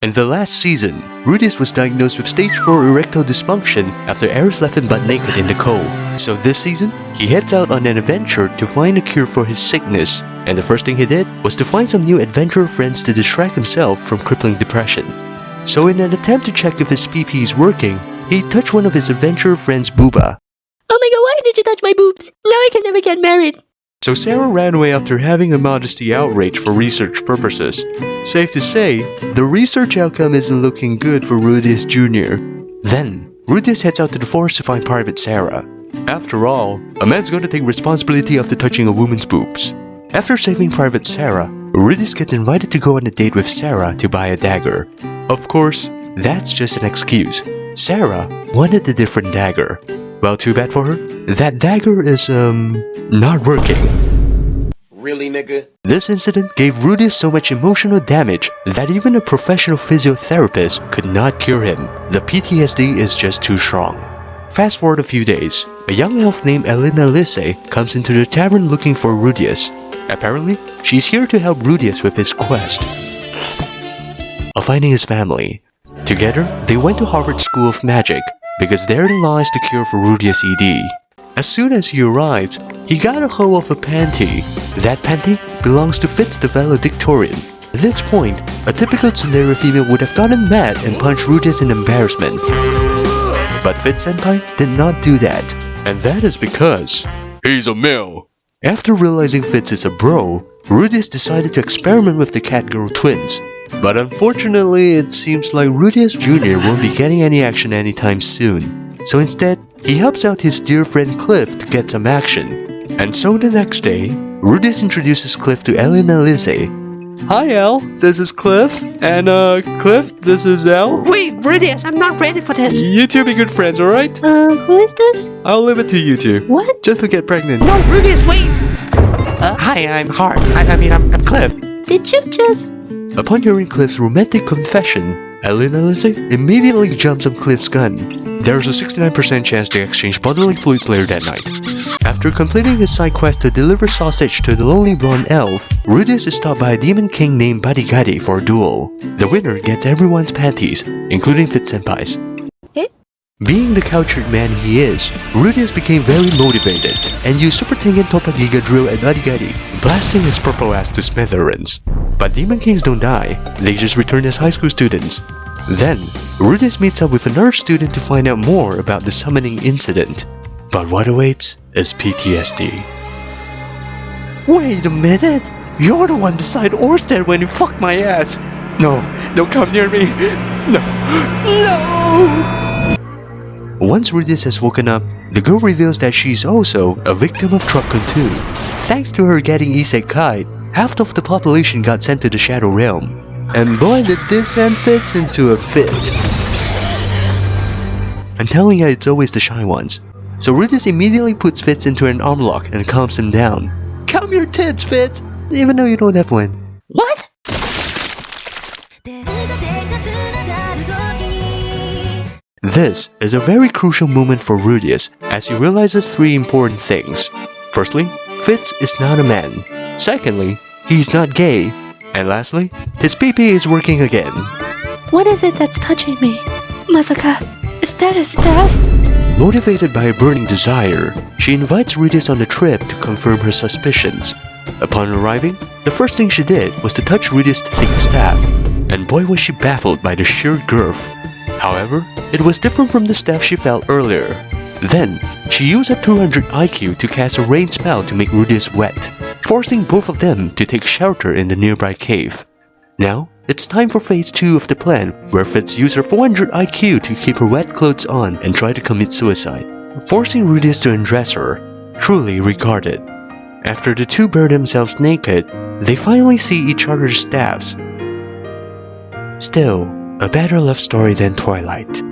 In the last season, Rudius was diagnosed with stage 4 erectile dysfunction after Ares left him butt naked in the cold. So this season, he heads out on an adventure to find a cure for his sickness, and the first thing he did was to find some new adventurer friends to distract himself from crippling depression. So in an attempt to check if his PP is working, he touched one of his adventurer friends' booba. Oh my god, why did you touch my boobs? Now I can never get married. So Sarah ran away after having a modesty outrage for research purposes. Safe to say, the research outcome isn't looking good for Rudius Jr. Then, Rudius heads out to the forest to find Private Sarah. After all, a man's gonna take responsibility after touching a woman's boobs. After saving Private Sarah, Rudius gets invited to go on a date with Sarah to buy a dagger. Of course, that's just an excuse. Sarah wanted a different dagger. Well, too bad for her. That dagger is, not working. Really, nigga? This incident gave Rudius so much emotional damage that even a professional physiotherapist could not cure him. The PTSD is just too strong. Fast forward a few days, a young elf named Elena Lisse comes into the tavern looking for Rudius. Apparently, she's here to help Rudius with his quest of finding his family. Together, they went to Harvard School of Magic, because therein lies the cure for Rudius ED. As soon as he arrived, he got a hold of a panty. That panty belongs to Fitz the valedictorian. At this point, a typical tsundere female would have gotten mad and punched Rudius in embarrassment. But Fitz Senpai did not do that. And that is because he's a male. After realizing Fitz is a bro, Rudius decided to experiment with the Catgirl twins. But unfortunately, it seems like Rudius Jr. won't be getting any action anytime soon. So instead, he helps out his dear friend Cliff to get some action. And so the next day, Rudius introduces Cliff to Elena Lisse. Hi Elle, this is Cliff. And Cliff, this is Elle. Wait, Rudius, I'm not ready for this. You two be good friends, alright? Who is this? I'll leave it to you two. What? Just to get pregnant. No, Rudius, wait! Hi, I'm Hart. I'm Cliff. Did you just... Upon hearing Cliff's romantic confession, Elena Lisse immediately jumps on Cliff's gun. There's a 69% chance they exchange bodily fluids later that night. After completing his side quest to deliver sausage to the lonely blonde elf, Rudius is stopped by a demon king named Badigadi for a duel. The winner gets everyone's panties, including Fitz Senpai's. Being the cultured man he is, Rudius became very motivated and used Super Tengen Toppa Giga drill at Badigadi, blasting his purple ass to smithereens. But Demon Kings don't die, they just return as high school students. Then, Rudius meets up with another student to find out more about the summoning incident. But what awaits is PTSD. Wait a minute! You're the one beside Orsted when you fucked my ass! No, don't come near me! No! No! Once Rudius has woken up, the girl reveals that she's also a victim of Truckun 2. Thanks to her getting isekai, half of the population got sent to the Shadow Realm. And boy did this send Fitz into a fit. I'm telling you, it's always the shy ones. So Rudius immediately puts Fitz into an arm lock and calms him down. Calm your tits, Fitz! Even though you don't have one. What? This is a very crucial moment for Rudius as he realizes three important things. Firstly, Fitz is not a man. Secondly, he's not gay. And lastly, his PP is working again. What is it that's touching me? Masaka, is that a staff? Motivated by a burning desire, she invites Rudius on a trip to confirm her suspicions. Upon arriving, the first thing she did was to touch Rudius' thick staff. And boy was she baffled by the sheer girth. However, it was different from the staff she felt earlier. Then, she used her 200 IQ to cast a rain spell to make Rudius wet, forcing both of them to take shelter in the nearby cave. Now, it's time for phase 2 of the plan, where Fitz used her 400 IQ to keep her wet clothes on and try to commit suicide, forcing Rudius to undress her, truly regarded. After the two bare themselves naked, they finally see each other's staffs. Still, a better love story than Twilight.